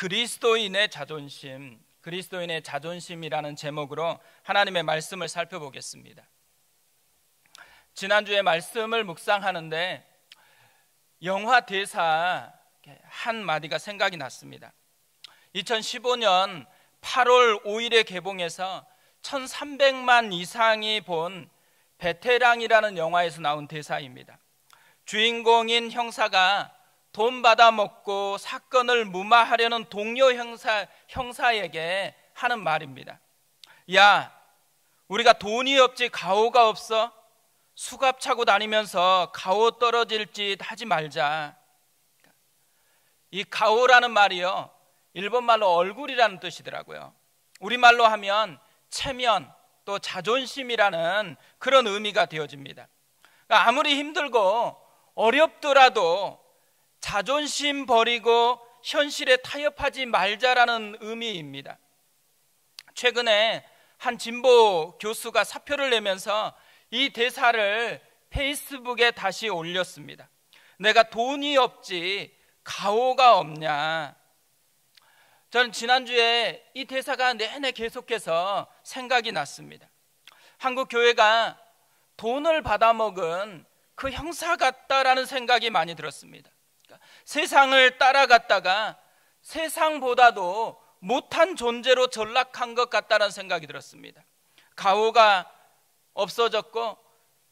그리스도인의 자존심, 그리스도인의 자존심이라는 제목으로 하나님의 말씀을 살펴보겠습니다. 지난주에 말씀을 묵상하는데 영화 대사 한 마디가 생각이 났습니다. 2015년 8월 5일에 개봉해서 1300만 이상이 본 베테랑이라는 영화에서 나온 대사입니다. 주인공인 형사가 돈 받아먹고 사건을 무마하려는 동료 형사에게 하는 말입니다. 야, 우리가 돈이 없지 가오가 없어? 수갑 차고 다니면서 가오 떨어질 짓 하지 말자. 이 가오라는 말이요, 일본말로 얼굴이라는 뜻이더라고요. 우리말로 하면 체면 또 자존심이라는 그런 의미가 되어집니다. 그러니까 아무리 힘들고 어렵더라도 자존심 버리고 현실에 타협하지 말자라는 의미입니다. 최근에 한 진보 교수가 사표를 내면서 이 대사를 페이스북에 다시 올렸습니다. 내가 돈이 없지 가오가 없냐. 저는 지난주에 이 대사가 내내 계속해서 생각이 났습니다. 한국 교회가 돈을 받아먹은 그 형사 같다라는 생각이 많이 들었습니다. 그러니까 세상을 따라갔다가 세상보다도 못한 존재로 전락한 것 같다는 생각이 들었습니다. 가오가 없어졌고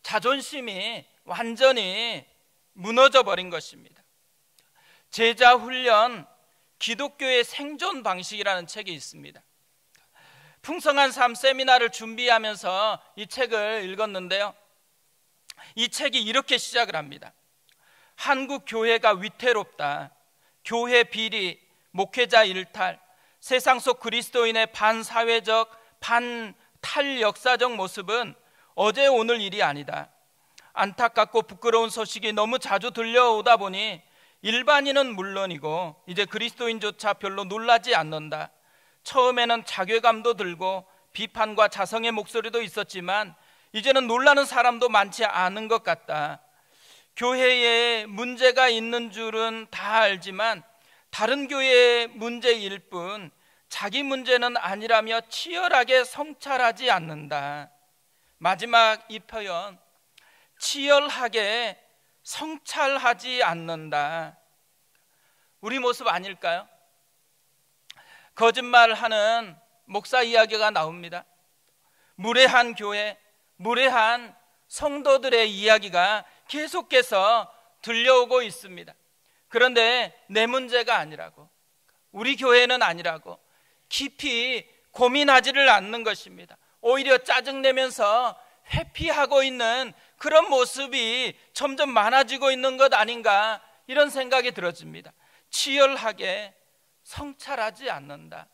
자존심이 완전히 무너져 버린 것입니다. 제자 훈련 기독교의 생존 방식이라는 책이 있습니다. 풍성한 삶 세미나를 준비하면서 이 책을 읽었는데요, 이 책이 이렇게 시작을 합니다. 한국 교회가 위태롭다. 교회 비리, 목회자 일탈, 세상 속 그리스도인의 반사회적, 반탈역사적 모습은 어제 오늘 일이 아니다. 안타깝고 부끄러운 소식이 너무 자주 들려오다 보니 일반인은 물론이고 이제 그리스도인조차 별로 놀라지 않는다. 처음에는 자괴감도 들고 비판과 자성의 목소리도 있었지만 이제는 놀라는 사람도 많지 않은 것 같다. 교회에 문제가 있는 줄은 다 알지만 다른 교회의 문제일 뿐 자기 문제는 아니라며 치열하게 성찰하지 않는다. 마지막 이 표현, 치열하게 성찰하지 않는다. 우리 모습 아닐까요? 거짓말하는 목사 이야기가 나옵니다. 무례한 교회, 무례한 성도들의 이야기가 계속해서 들려오고 있습니다. 그런데 내 문제가 아니라고, 우리 교회는 아니라고 깊이 고민하지를 않는 것입니다. 오히려 짜증내면서 회피하고 있는 그런 모습이 점점 많아지고 있는 것 아닌가, 이런 생각이 들어집니다. 치열하게 성찰하지 않는다.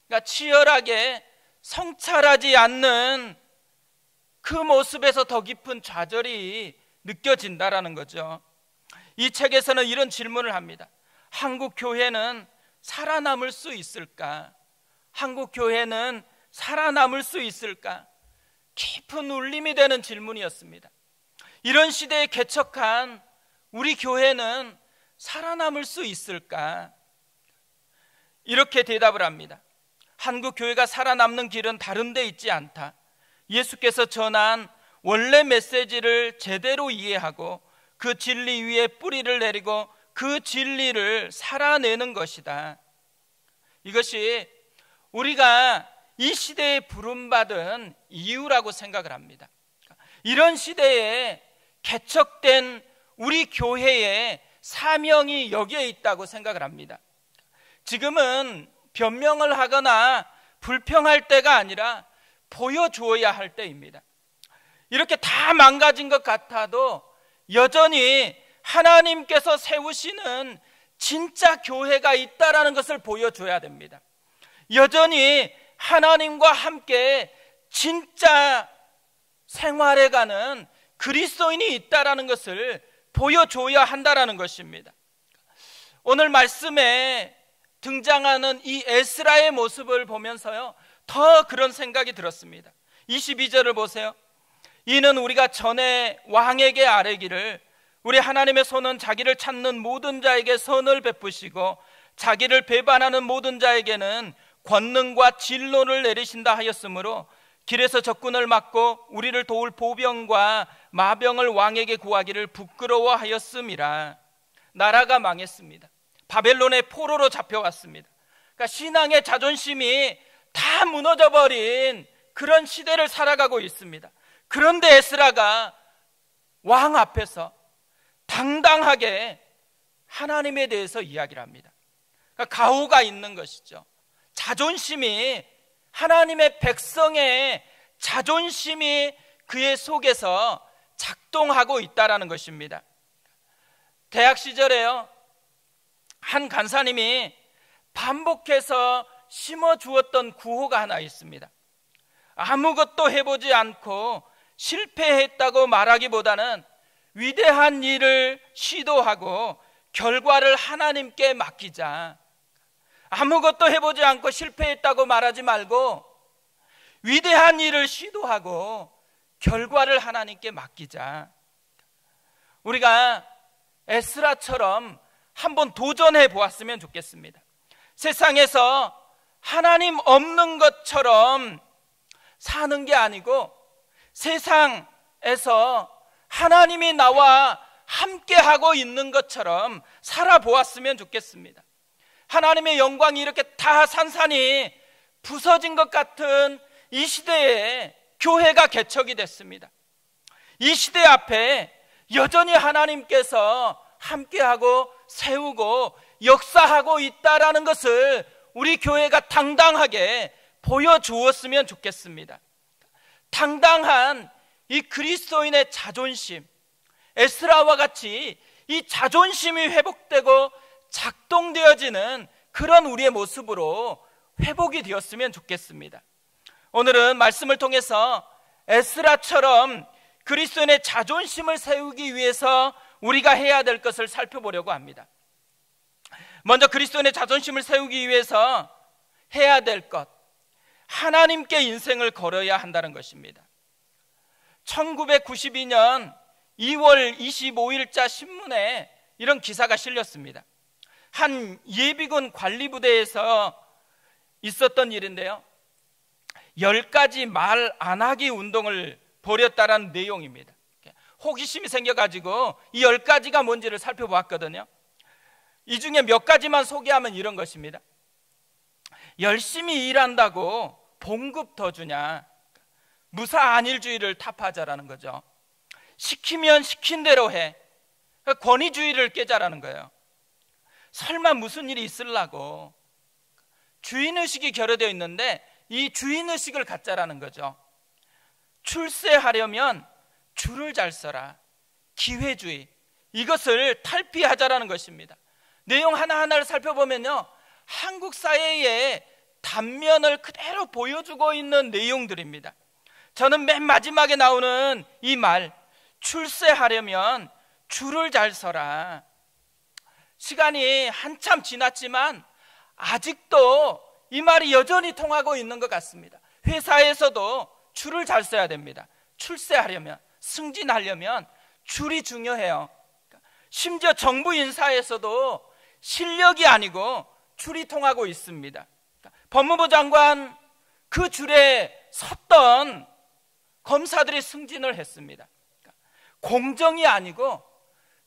그러니까 치열하게 성찰하지 않는 그 모습에서 더 깊은 좌절이 느껴진다라는 거죠. 이 책에서는 이런 질문을 합니다. 한국 교회는 살아남을 수 있을까? 한국 교회는 살아남을 수 있을까? 깊은 울림이 되는 질문이었습니다. 이런 시대에 개척한 우리 교회는 살아남을 수 있을까? 이렇게 대답을 합니다. 한국 교회가 살아남는 길은 다른 데 있지 않다. 예수께서 전한 원래 메시지를 제대로 이해하고 그 진리 위에 뿌리를 내리고 그 진리를 살아내는 것이다. 이것이 우리가 이 시대에 부름받은 이유라고 생각을 합니다. 이런 시대에 개척된 우리 교회의 사명이 여기에 있다고 생각을 합니다. 지금은 변명을 하거나 불평할 때가 아니라 보여주어야 할 때입니다. 이렇게 다 망가진 것 같아도 여전히 하나님께서 세우시는 진짜 교회가 있다라는 것을 보여줘야 됩니다. 여전히 하나님과 함께 진짜 생활해가는 그리스도인이 있다라는 것을 보여줘야 한다라는 것입니다. 오늘 말씀에 등장하는 이 에스라의 모습을 보면서요, 더 그런 생각이 들었습니다. 22절을 보세요. 이는 우리가 전에 왕에게 아뢰기를 우리 하나님의 손은 자기를 찾는 모든 자에게 선을 베푸시고 자기를 배반하는 모든 자에게는 권능과 진노를 내리신다 하였으므로 길에서 적군을 막고 우리를 도울 보병과 마병을 왕에게 구하기를 부끄러워하였음이라. 나라가 망했습니다. 바벨론의 포로로 잡혀왔습니다. 그러니까 신앙의 자존심이 다 무너져버린 그런 시대를 살아가고 있습니다. 그런데 에스라가 왕 앞에서 당당하게 하나님에 대해서 이야기를 합니다. 그러니까 가오가 있는 것이죠. 자존심이, 하나님의 백성의 자존심이 그의 속에서 작동하고 있다라는 것입니다. 대학 시절에요, 한 간사님이 반복해서 심어주었던 구호가 하나 있습니다. 아무것도 해보지 않고 실패했다고 말하기보다는 위대한 일을 시도하고 결과를 하나님께 맡기자. 아무것도 해보지 않고 실패했다고 말하지 말고 위대한 일을 시도하고 결과를 하나님께 맡기자. 우리가 에스라처럼 한번 도전해 보았으면 좋겠습니다. 세상에서 하나님 없는 것처럼 사는 게 아니고 세상에서 하나님이 나와 함께하고 있는 것처럼 살아보았으면 좋겠습니다. 하나님의 영광이 이렇게 다 산산이 부서진 것 같은 이 시대에 교회가 개척이 됐습니다. 이 시대 앞에 여전히 하나님께서 함께하고 세우고 역사하고 있다라는 것을 우리 교회가 당당하게 보여주었으면 좋겠습니다. 당당한 이 그리스도인의 자존심, 에스라와 같이 이 자존심이 회복되고 작동되어지는 그런 우리의 모습으로 회복이 되었으면 좋겠습니다. 오늘은 말씀을 통해서 에스라처럼 그리스도인의 자존심을 세우기 위해서 우리가 해야 될 것을 살펴보려고 합니다. 먼저 그리스도인의 자존심을 세우기 위해서 해야 될 것, 하나님께 인생을 걸어야 한다는 것입니다. 1992년 2월 25일자 신문에 이런 기사가 실렸습니다. 한 예비군 관리부대에서 있었던 일인데요, 10가지 말 안 하기 운동을 벌였다라는 내용입니다. 호기심이 생겨가지고 이 10가지가 뭔지를 살펴보았거든요. 이 중에 몇 가지만 소개하면 이런 것입니다. 열심히 일한다고 봉급 더 주냐, 무사안일주의를 타파하자라는 거죠. 시키면 시킨 대로 해, 권위주의를 깨자라는 거예요. 설마 무슨 일이 있으려고, 주인의식이 결여되어 있는데 이 주인의식을 갖자라는 거죠. 출세하려면 줄을 잘 서라, 기회주의, 이것을 탈피하자라는 것입니다. 내용 하나하나를 살펴보면요, 한국 사회의 단면을 그대로 보여주고 있는 내용들입니다. 저는 맨 마지막에 나오는 이 말, 출세하려면 줄을 잘 서라. 시간이 한참 지났지만 아직도 이 말이 여전히 통하고 있는 것 같습니다. 회사에서도 줄을 잘 서야 됩니다. 출세하려면, 승진하려면 줄이 중요해요. 심지어 정부 인사에서도 실력이 아니고 줄이 통하고 있습니다. 법무부 장관 그 줄에 섰던 검사들이 승진을 했습니다. 공정이 아니고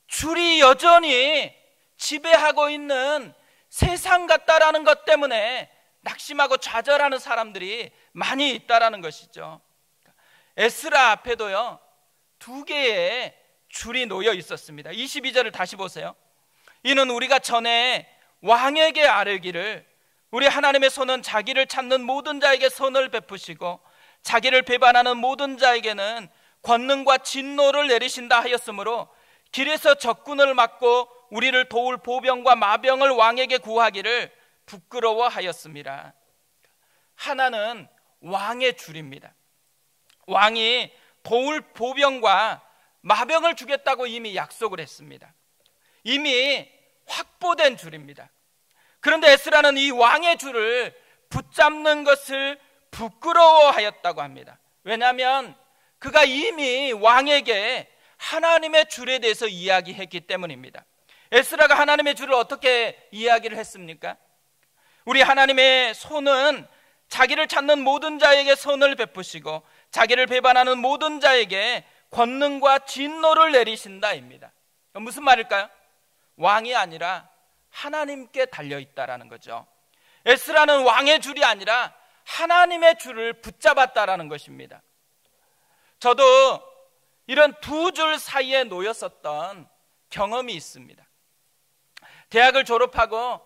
줄이 여전히 지배하고 있는 세상 같다라는 것 때문에 낙심하고 좌절하는 사람들이 많이 있다라는 것이죠. 에스라 앞에도요, 2개의 줄이 놓여 있었습니다. 22절을 다시 보세요. 이는 우리가 전에 왕에게 아뢰기를, 우리 하나님의 손은 자기를 찾는 모든 자에게 선을 베푸시고 자기를 배반하는 모든 자에게는 권능과 진노를 내리신다 하였으므로 길에서 적군을 막고 우리를 도울 보병과 마병을 왕에게 구하기를 부끄러워하였습니다. 하나는 왕의 줄입니다. 왕이 도울 보병과 마병을 주겠다고 이미 약속을 했습니다. 이미 확보된 줄입니다. 그런데 에스라는 이 왕의 줄을 붙잡는 것을 부끄러워하였다고 합니다. 왜냐하면 그가 이미 왕에게 하나님의 줄에 대해서 이야기했기 때문입니다. 에스라가 하나님의 줄을 어떻게 이야기를 했습니까? 우리 하나님의 손은 자기를 찾는 모든 자에게 선을 베푸시고 자기를 배반하는 모든 자에게 권능과 진노를 내리신다입니다. 무슨 말일까요? 왕이 아니라 하나님께 달려있다라는 거죠. 에스라는 왕의 줄이 아니라 하나님의 줄을 붙잡았다라는 것입니다. 저도 이런 두 줄 사이에 놓였었던 경험이 있습니다. 대학을 졸업하고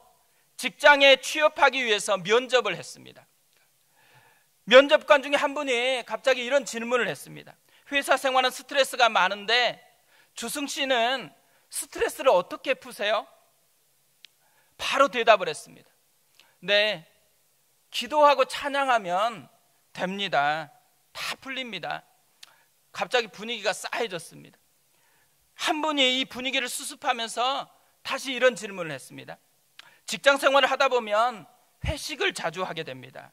직장에 취업하기 위해서 면접을 했습니다. 면접관 중에 한 분이 갑자기 이런 질문을 했습니다. 회사 생활은 스트레스가 많은데 주승 씨는 스트레스를 어떻게 푸세요? 바로 대답을 했습니다. 네, 기도하고 찬양하면 됩니다. 다 풀립니다. 갑자기 분위기가 싸해졌습니다. 한 분이 이 분위기를 수습하면서 다시 이런 질문을 했습니다. 직장 생활을 하다 보면 회식을 자주 하게 됩니다.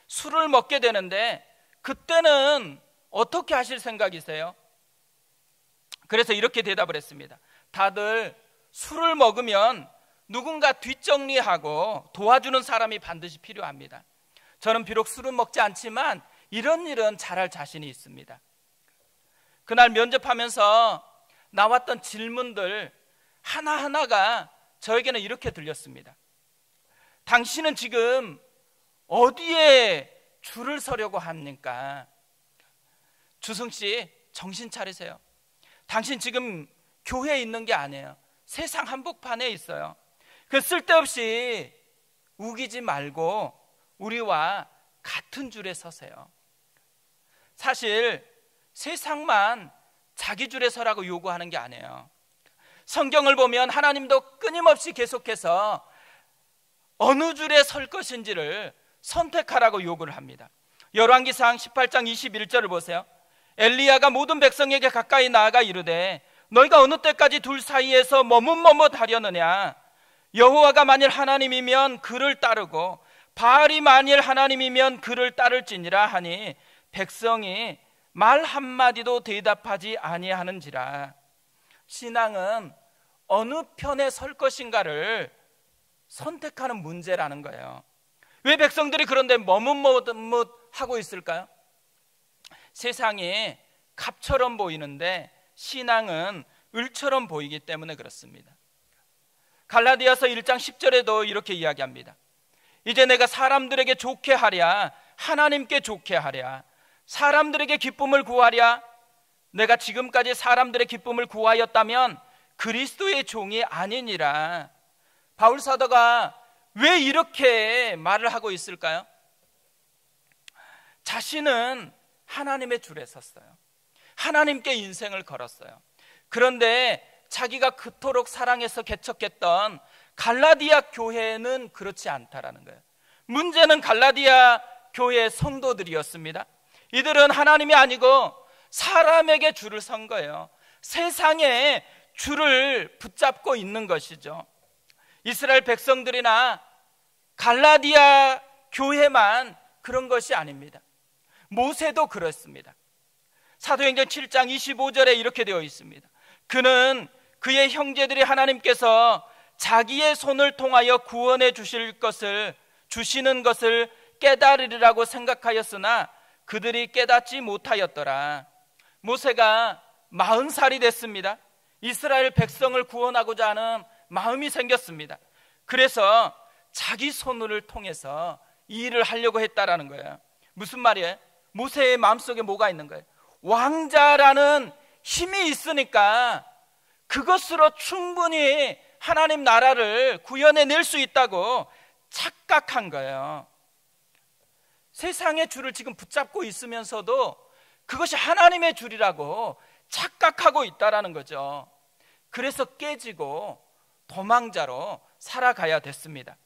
술을 먹게 되는데 그때는 어떻게 하실 생각이세요? 그래서 이렇게 대답을 했습니다. 다들 술을 먹으면 누군가 뒷정리하고 도와주는 사람이 반드시 필요합니다. 저는 비록 술은 먹지 않지만 이런 일은 잘할 자신이 있습니다. 그날 면접하면서 나왔던 질문들 하나하나가 저에게는 이렇게 들렸습니다. 당신은 지금 어디에 줄을 서려고 합니까? 주승 씨, 정신 차리세요. 당신 지금 교회에 있는 게 아니에요. 세상 한복판에 있어요. 그 쓸데없이 우기지 말고 우리와 같은 줄에 서세요. 사실 세상만 자기 줄에 서라고 요구하는 게 아니에요. 성경을 보면 하나님도 끊임없이 계속해서 어느 줄에 설 것인지를 선택하라고 요구를 합니다. 열왕기상 18장 21절을 보세요. 엘리야가 모든 백성에게 가까이 나아가 이르되 너희가 어느 때까지 둘 사이에서 머뭇머뭇하려느냐? 여호와가 만일 하나님이면 그를 따르고 바알이 만일 하나님이면 그를 따를지니라 하니 백성이 말 한마디도 대답하지 아니하는지라. 신앙은 어느 편에 설 것인가를 선택하는 문제라는 거예요. 왜 백성들이 그런데 머뭇머뭇하고 있을까요? 세상이 갑처럼 보이는데 신앙은 을처럼 보이기 때문에 그렇습니다. 갈라디아서 1장 10절에도 이렇게 이야기합니다. 이제 내가 사람들에게 좋게 하랴 하나님께 좋게 하랴 사람들에게 기쁨을 구하랴. 내가 지금까지 사람들의 기쁨을 구하였다면 그리스도의 종이 아니니라. 바울 사도가 왜 이렇게 말을 하고 있을까요? 자신은 하나님의 줄에 섰어요. 하나님께 인생을 걸었어요. 그런데 자기가 그토록 사랑해서 개척했던 갈라디아 교회는 그렇지 않다라는 거예요. 문제는 갈라디아 교회의 성도들이었습니다. 이들은 하나님이 아니고 사람에게 줄을 선 거예요. 세상에 줄을 붙잡고 있는 것이죠. 이스라엘 백성들이나 갈라디아 교회만 그런 것이 아닙니다. 모세도 그렇습니다. 사도행전 7장 25절에 이렇게 되어 있습니다. 그는 그의 형제들이 하나님께서 자기의 손을 통하여 구원해 주시는 것을 깨달으리라고 생각하였으나 그들이 깨닫지 못하였더라. 모세가 40살이 됐습니다. 이스라엘 백성을 구원하고자 하는 마음이 생겼습니다. 그래서 자기 손을 통해서 이 일을 하려고 했다라는 거예요. 무슨 말이에요? 모세의 마음속에 뭐가 있는 거예요? 왕자라는 힘이 있으니까 그것으로 충분히 하나님 나라를 구현해낼 수 있다고 착각한 거예요. 세상의 줄을 지금 붙잡고 있으면서도 그것이 하나님의 줄이라고 착각하고 있다라는 거죠. 그래서 깨지고 도망자로 살아가야 됐습니다.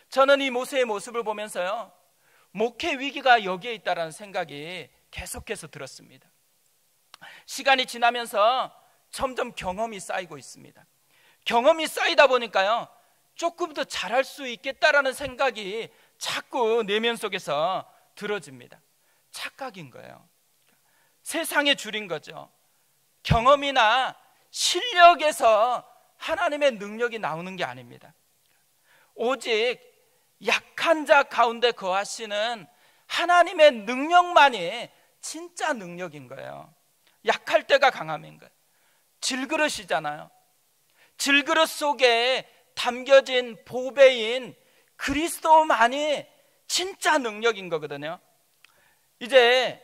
저는 이 모세의 모습을 보면서요, 목회 위기가 여기에 있다라는 생각이 계속해서 들었습니다. 시간이 지나면서 점점 경험이 쌓이고 있습니다. 경험이 쌓이다 보니까요, 조금 더 잘할 수 있겠다라는 생각이 자꾸 내면 속에서 들어집니다. 착각인 거예요. 세상의 줄인 거죠. 경험이나 실력에서 하나님의 능력이 나오는 게 아닙니다. 오직 약한 자 가운데 거하시는 하나님의 능력만이 진짜 능력인 거예요. 약할 때가 강함인 거예요. 질그릇이잖아요. 질그릇 속에 담겨진 보배인 그리스도만이 진짜 능력인 거거든요. 이제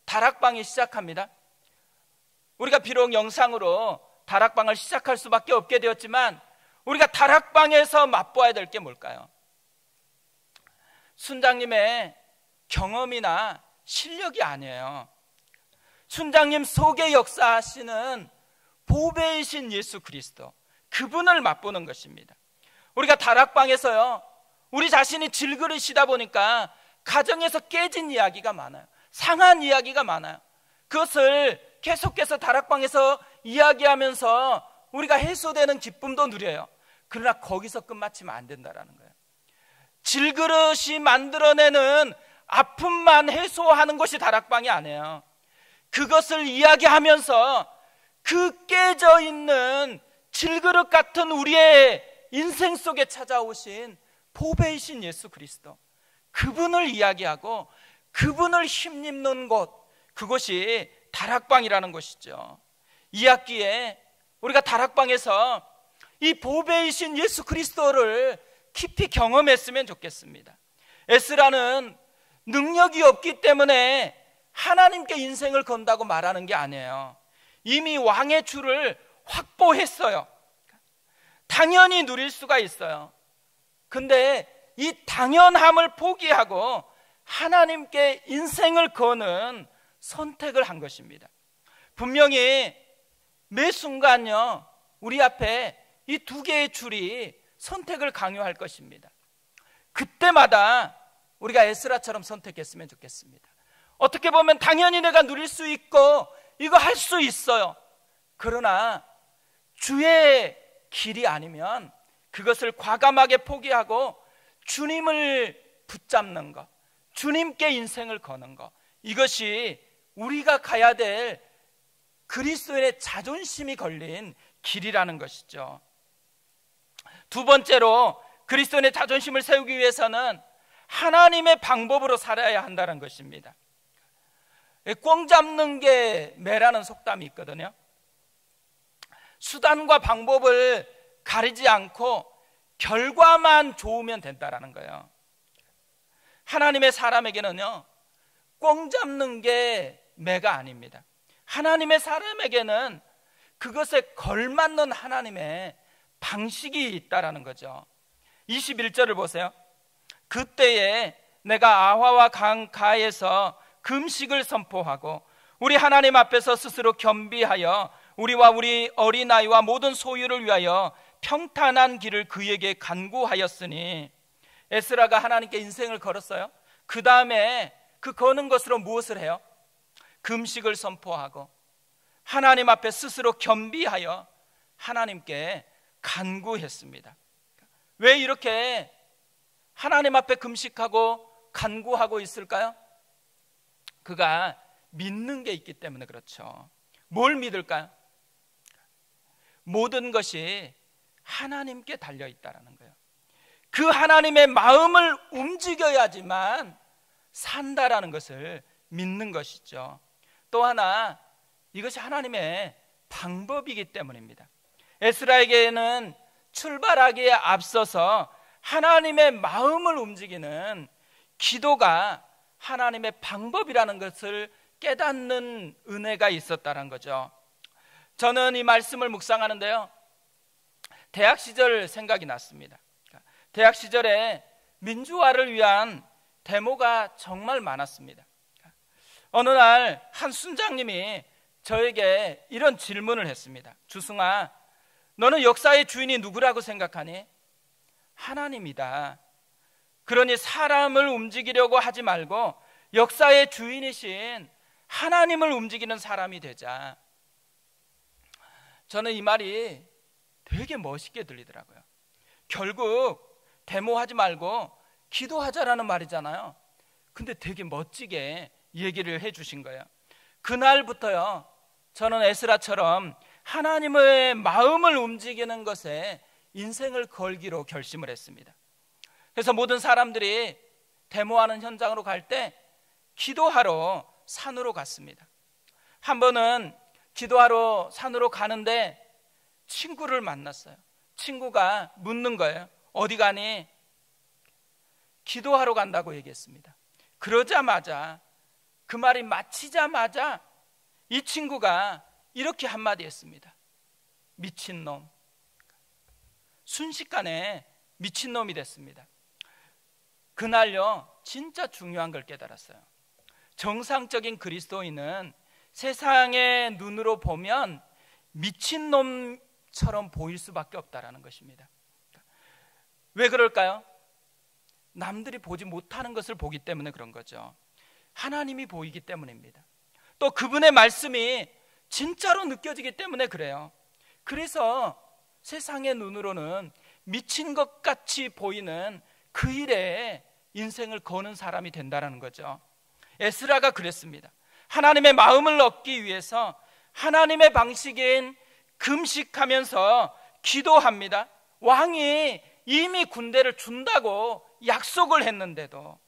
다락방이 시작합니다. 우리가 비록 영상으로 다락방을 시작할 수밖에 없게 되었지만 우리가 다락방에서 맛보아야 될 게 뭘까요? 순장님의 경험이나 실력이 아니에요. 순장님 속에 역사하시는 보배이신 예수 그리스도, 그분을 맛보는 것입니다. 우리가 다락방에서요, 우리 자신이 질그릇이다 보니까 가정에서 깨진 이야기가 많아요. 상한 이야기가 많아요. 그것을 계속해서 다락방에서 이야기하면서 우리가 해소되는 기쁨도 누려요. 그러나 거기서 끝마치면 안 된다라는 거예요. 질그릇이 만들어내는 아픔만 해소하는 것이 다락방이 아니에요. 그것을 이야기하면서 그 깨져 있는 질그릇 같은 우리의 인생 속에 찾아오신 보배이신 예수 그리스도, 그분을 이야기하고 그분을 힘입는 곳, 그것이 다락방이라는 것이죠. 이 학기에 우리가 다락방에서 이 보배이신 예수 그리스도를 깊이 경험했으면 좋겠습니다. 에스라는 능력이 없기 때문에 하나님께 인생을 건다고 말하는 게 아니에요. 이미 왕의 줄을 확보했어요. 당연히 누릴 수가 있어요. 근데 이 당연함을 포기하고 하나님께 인생을 거는 선택을 한 것입니다. 분명히 매 순간요, 우리 앞에 이 두 개의 줄이 선택을 강요할 것입니다. 그때마다 우리가 에스라처럼 선택했으면 좋겠습니다. 어떻게 보면 당연히 내가 누릴 수 있고 이거 할 수 있어요. 그러나 주의 길이 아니면 그것을 과감하게 포기하고 주님을 붙잡는 것, 주님께 인생을 거는 것, 이것이 우리가 가야 될 그리스도인의 자존심이 걸린 길이라는 것이죠. 두 번째로 그리스도인의 자존심을 세우기 위해서는 하나님의 방법으로 살아야 한다는 것입니다. 꽝 잡는 게 매라는 속담이 있거든요. 수단과 방법을 가리지 않고 결과만 좋으면 된다라는 거예요. 하나님의 사람에게는요, 꽝 잡는 게 매가 아닙니다. 하나님의 사람에게는 그것에 걸맞는 하나님의 방식이 있다라는 거죠. 21절을 보세요. 그때에 내가 아화와 강가에서 금식을 선포하고 우리 하나님 앞에서 스스로 겸비하여 우리와 우리 어린아이와 모든 소유를 위하여 평탄한 길을 그에게 간구하였으니, 에스라가 하나님께 인생을 걸었어요. 그 다음에 그 거는 것으로 무엇을 해요? 금식을 선포하고 하나님 앞에 스스로 겸비하여 하나님께 간구했습니다. 왜 이렇게 하나님 앞에 금식하고 간구하고 있을까요? 그가 믿는 게 있기 때문에 그렇죠. 뭘 믿을까요? 모든 것이 하나님께 달려있다라는 거예요. 그 하나님의 마음을 움직여야지만 산다라는 것을 믿는 것이죠. 또 하나, 이것이 하나님의 방법이기 때문입니다. 에스라에게는 출발하기에 앞서서 하나님의 마음을 움직이는 기도가 하나님의 방법이라는 것을 깨닫는 은혜가 있었다는 거죠. 저는 이 말씀을 묵상하는데요, 대학 시절 생각이 났습니다. 대학 시절에 민주화를 위한 데모가 정말 많았습니다. 어느 날 한 순장님이 저에게 이런 질문을 했습니다. 주승아, 너는 역사의 주인이 누구라고 생각하니? 하나님이다. 그러니 사람을 움직이려고 하지 말고 역사의 주인이신 하나님을 움직이는 사람이 되자. 저는 이 말이 되게 멋있게 들리더라고요. 결국 데모하지 말고 기도하자라는 말이잖아요. 근데 되게 멋지게 얘기를 해 주신 거예요. 그날부터요, 저는 에스라처럼 하나님의 마음을 움직이는 것에 인생을 걸기로 결심을 했습니다. 그래서 모든 사람들이 데모하는 현장으로 갈 때 기도하러 산으로 갔습니다. 한 번은 기도하러 산으로 가는데 친구를 만났어요. 친구가 묻는 거예요. 어디 가니? 기도하러 간다고 얘기했습니다. 그러자마자 그 말이 마치자마자 이 친구가 이렇게 한마디 했습니다. 미친놈. 순식간에 미친놈이 됐습니다. 그날요, 진짜 중요한 걸 깨달았어요. 정상적인 그리스도인은 세상의 눈으로 보면 미친놈처럼 보일 수밖에 없다라는 것입니다. 왜 그럴까요? 남들이 보지 못하는 것을 보기 때문에 그런 거죠. 하나님이 보이기 때문입니다. 또 그분의 말씀이 진짜로 느껴지기 때문에 그래요. 그래서 세상의 눈으로는 미친 것 같이 보이는 그 일에 인생을 거는 사람이 된다는 거죠. 에스라가 그랬습니다. 하나님의 마음을 얻기 위해서 하나님의 방식인 금식하면서 기도합니다. 왕이 이미 군대를 준다고 약속을 했는데도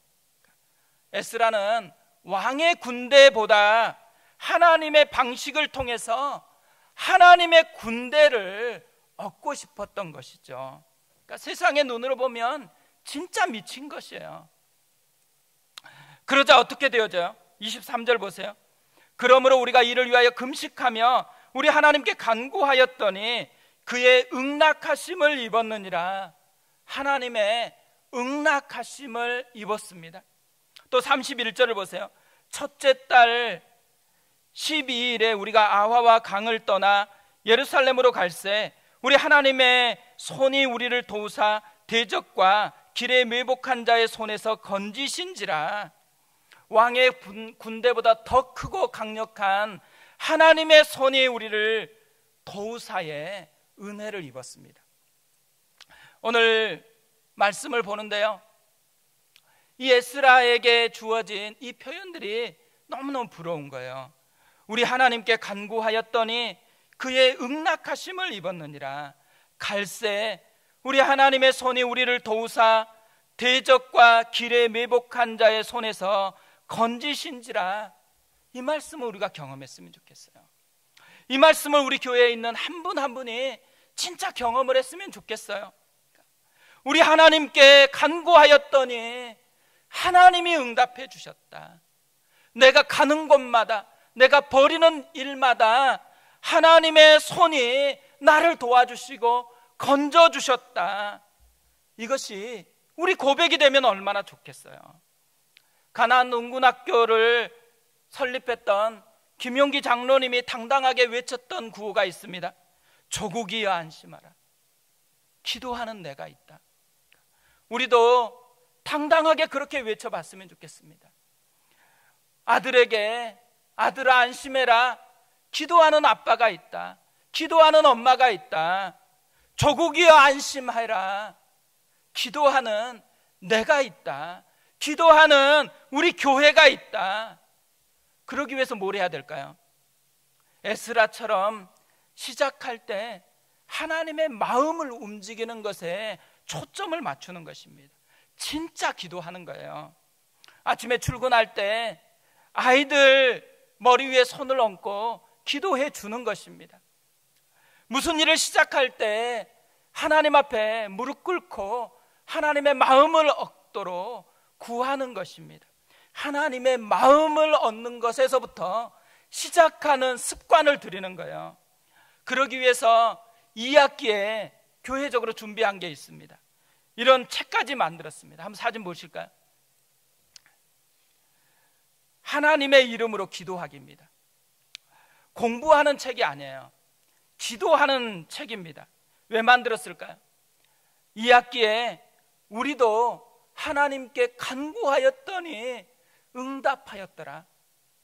에스라는 왕의 군대보다 하나님의 방식을 통해서 하나님의 군대를 얻고 싶었던 것이죠. 그러니까 세상의 눈으로 보면 진짜 미친 것이에요. 그러자 어떻게 되어져요? 23절 보세요. 그러므로 우리가 이를 위하여 금식하며 우리 하나님께 간구하였더니 그의 응낙하심을 입었느니라. 하나님의 응낙하심을 입었습니다. 또 31절을 보세요. 첫째 달 12일에 우리가 아화와 강을 떠나 예루살렘으로 갈새 우리 하나님의 손이 우리를 도우사 대적과 길에 매복한 자의 손에서 건지신지라. 왕의 군대보다 더 크고 강력한 하나님의 손이 우리를 도우사에 은혜를 입었습니다. 오늘 말씀을 보는데요, 이 에스라에게 주어진 이 표현들이 너무너무 부러운 거예요. 우리 하나님께 간구하였더니 그의 응낙하심을 입었느니라. 갈새 우리 하나님의 손이 우리를 도우사 대적과 길에 매복한 자의 손에서 건지신지라. 이 말씀을 우리가 경험했으면 좋겠어요. 이 말씀을 우리 교회에 있는 한 분 한 분이 진짜 경험을 했으면 좋겠어요. 우리 하나님께 간구하였더니 하나님이 응답해 주셨다. 내가 가는 곳마다, 내가 벌이는 일마다 하나님의 손이 나를 도와주시고 건져주셨다. 이것이 우리 고백이 되면 얼마나 좋겠어요. 가나안 농군학교를 설립했던 김용기 장로님이 당당하게 외쳤던 구호가 있습니다. 조국이여 안심하라. 기도하는 내가 있다. 우리도 당당하게 그렇게 외쳐봤으면 좋겠습니다. 아들에게 아들아 안심해라. 기도하는 아빠가 있다. 기도하는 엄마가 있다. 조국이여 안심하라. 기도하는 내가 있다. 기도하는 우리 교회가 있다. 그러기 위해서 뭘 해야 될까요? 에스라처럼 시작할 때 하나님의 마음을 움직이는 것에 초점을 맞추는 것입니다. 진짜 기도하는 거예요. 아침에 출근할 때 아이들 머리 위에 손을 얹고 기도해 주는 것입니다. 무슨 일을 시작할 때 하나님 앞에 무릎 꿇고 하나님의 마음을 얻도록 구하는 것입니다. 하나님의 마음을 얻는 것에서부터 시작하는 습관을 들이는 거예요. 그러기 위해서 2학기에 교회적으로 준비한 게 있습니다. 이런 책까지 만들었습니다. 한번 사진 보실까요? 하나님의 이름으로 기도하기입니다. 공부하는 책이 아니에요. 기도하는 책입니다. 왜 만들었을까요? 2학기에 우리도 하나님께 간구하였더니 응답하였더라.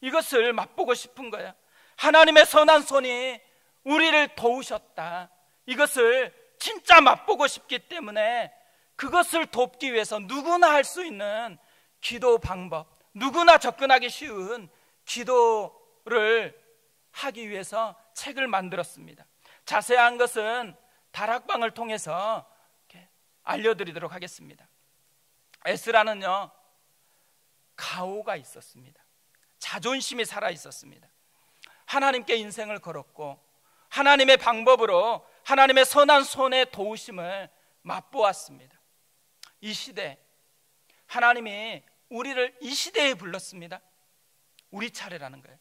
이것을 맛보고 싶은 거예요. 하나님의 선한 손이 우리를 도우셨다. 이것을 진짜 맛보고 싶기 때문에 그것을 돕기 위해서 누구나 할 수 있는 기도 방법, 누구나 접근하기 쉬운 기도를 하기 위해서 책을 만들었습니다. 자세한 것은 다락방을 통해서 알려드리도록 하겠습니다. 에스라는요, 가오가 있었습니다. 자존심이 살아 있었습니다. 하나님께 인생을 걸었고 하나님의 방법으로 하나님의 선한 손의 도우심을 맛보았습니다. 이 시대, 하나님이 우리를 이 시대에 불렀습니다. 우리 차례라는 거예요.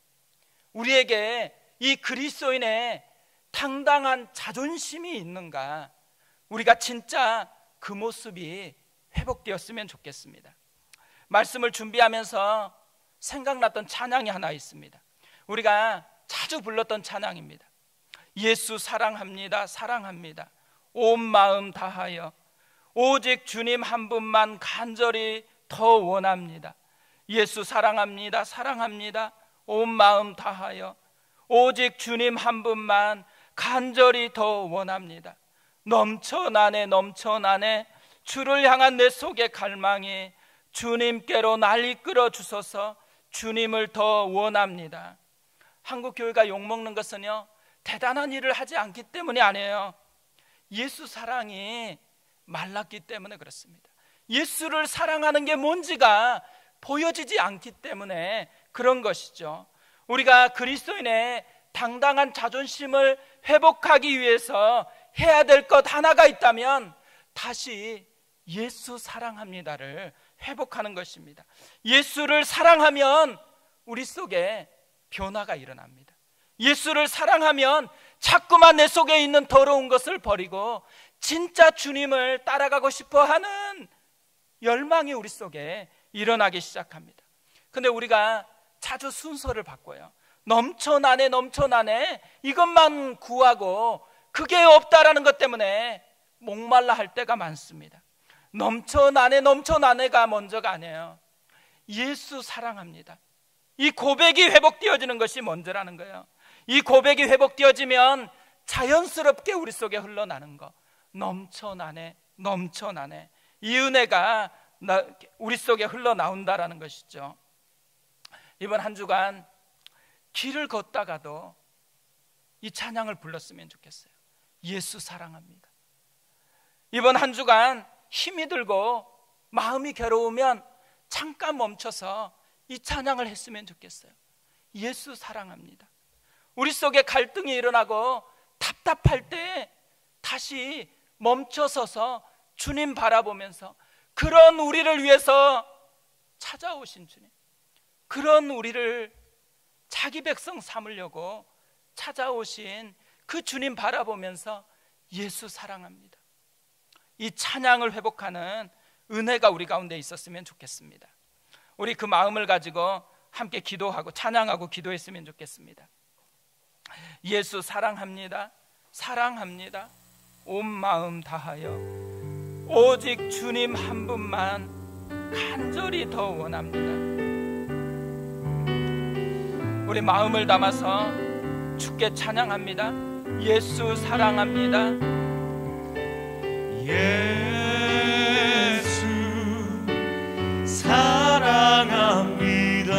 우리에게 이 그리스도인의 당당한 자존심이 있는가, 우리가 진짜 그 모습이 회복되었으면 좋겠습니다. 말씀을 준비하면서 생각났던 찬양이 하나 있습니다. 우리가 자주 불렀던 찬양입니다. 예수 사랑합니다, 사랑합니다. 온 마음 다하여 오직 주님 한 분만 간절히 더 원합니다. 예수 사랑합니다, 사랑합니다. 온 마음 다하여 오직 주님 한 분만 간절히 더 원합니다. 넘쳐나네 넘쳐나네 주를 향한 내 속의 갈망이 주님께로 날 이끌어 주소서. 주님을 더 원합니다. 한국 교회가 욕먹는 것은요, 대단한 일을 하지 않기 때문이 아니에요. 예수 사랑이 말랐기 때문에 그렇습니다. 예수를 사랑하는 게 뭔지가 보여지지 않기 때문에 그런 것이죠. 우리가 그리스도인의 당당한 자존심을 회복하기 위해서 해야 될 것 하나가 있다면 다시 예수 사랑합니다를 회복하는 것입니다. 예수를 사랑하면 우리 속에 변화가 일어납니다. 예수를 사랑하면 자꾸만 내 속에 있는 더러운 것을 버리고 진짜 주님을 따라가고 싶어하는 열망이 우리 속에 일어나기 시작합니다. 근데 우리가 자주 순서를 바꿔요. 넘쳐나네 넘쳐나네 이것만 구하고 그게 없다라는 것 때문에 목말라 할 때가 많습니다. 넘쳐나네 넘쳐나네가 먼저가 아니에요. 예수 사랑합니다. 이 고백이 회복되어지는 것이 먼저라는 거예요. 이 고백이 회복되어지면 자연스럽게 우리 속에 흘러나는 거, 넘쳐나네 넘쳐나네, 이 은혜가 우리 속에 흘러나온다라는 것이죠. 이번 한 주간 길을 걷다가도 이 찬양을 불렀으면 좋겠어요. 예수 사랑합니다. 이번 한 주간 힘이 들고 마음이 괴로우면 잠깐 멈춰서 이 찬양을 했으면 좋겠어요. 예수 사랑합니다. 우리 속에 갈등이 일어나고 답답할 때 다시 멈춰서서 주님 바라보면서 그런 우리를 위해서 찾아오신 주님, 그런 우리를 자기 백성 삼으려고 찾아오신 그 주님 바라보면서 예수 사랑합니다. 이 찬양을 회복하는 은혜가 우리 가운데 있었으면 좋겠습니다. 우리 그 마음을 가지고 함께 기도하고 찬양하고 기도했으면 좋겠습니다. 예수 사랑합니다, 사랑합니다. 온 마음 다하여 오직 주님 한 분만 간절히 더 원합니다. 우리 마음을 담아서 주께 찬양합니다. 예수 사랑합니다. 예수 사랑합니다.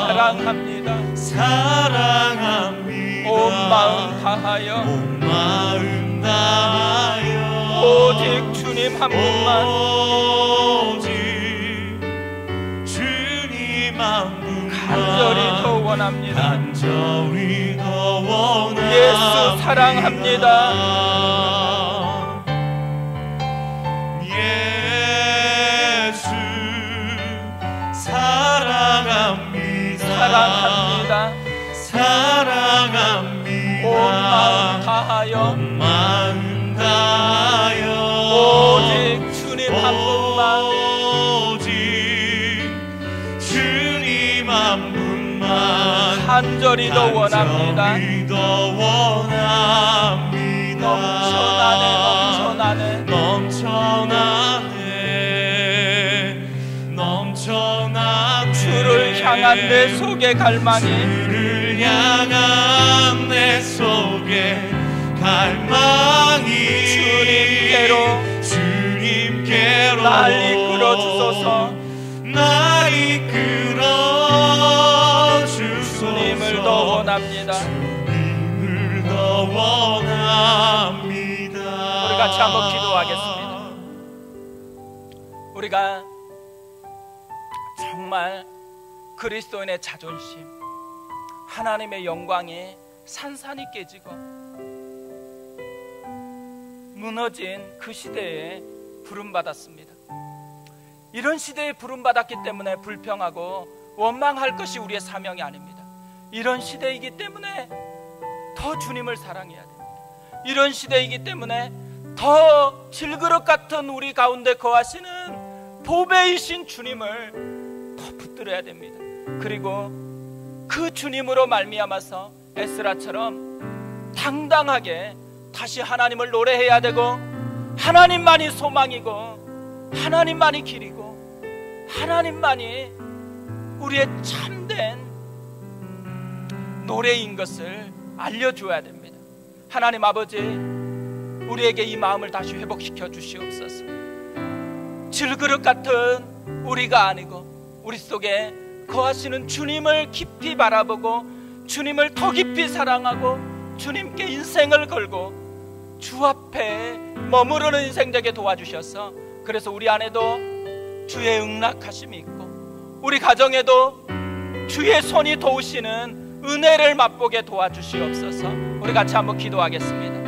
사랑합니다. 사랑합니다. 온 마음 다하여 온 마음 다하여 오직 주님 한 분만 오직 주님 한 분만 간절히 더 원합니다. 간절히 더 원합니다. 예수 사랑합니다. 예수 사랑합니다. 사랑합니다. 사랑합니다. 온 마음 다하여 온 마음 다하여 오직 주님 한 분만 오직 주님 한 분만 간절히 더 원합니다. 간절히 더 원합니다. 넘쳐나네 넘쳐나네 주를 향한 내 속의 갈망이 주를 향한 내 속의 갈망이 주님께로 날 이끌어 주소서. 날 이끌어 주소서. 주님을 더 원합니다. 원합니다. 우리 같이 한번 기도하겠습니다. 우리가 정말 그리스도인의 자존심, 하나님의 영광이 산산이 깨지고 무너진 그 시대에 부름받았습니다. 이런 시대에 부름받았기 때문에 불평하고 원망할 것이 우리의 사명이 아닙니다. 이런 시대이기 때문에 더 주님을 사랑해야 됩니다. 이런 시대이기 때문에 더 질그릇 같은 우리 가운데 거하시는 보배이신 주님을 더 붙들어야 됩니다. 그리고 그 주님으로 말미암아서 에스라처럼 당당하게 다시 하나님을 노래해야 되고, 하나님만이 소망이고 하나님만이 길이고 하나님만이 우리의 참된 노래인 것을 알려줘야 됩니다. 하나님 아버지, 우리에게 이 마음을 다시 회복시켜 주시옵소서. 질그릇 같은 우리가 아니고 우리 속에 거하시는 주님을 깊이 바라보고 주님을 더 깊이 사랑하고 주님께 인생을 걸고 주 앞에 머무르는 인생 되게 도와주셔서, 그래서 우리 안에도 주의 응낙하심이 있고 우리 가정에도 주의 손이 도우시는 은혜를 맛보게 도와주시옵소서. 우리 같이 한번 기도하겠습니다.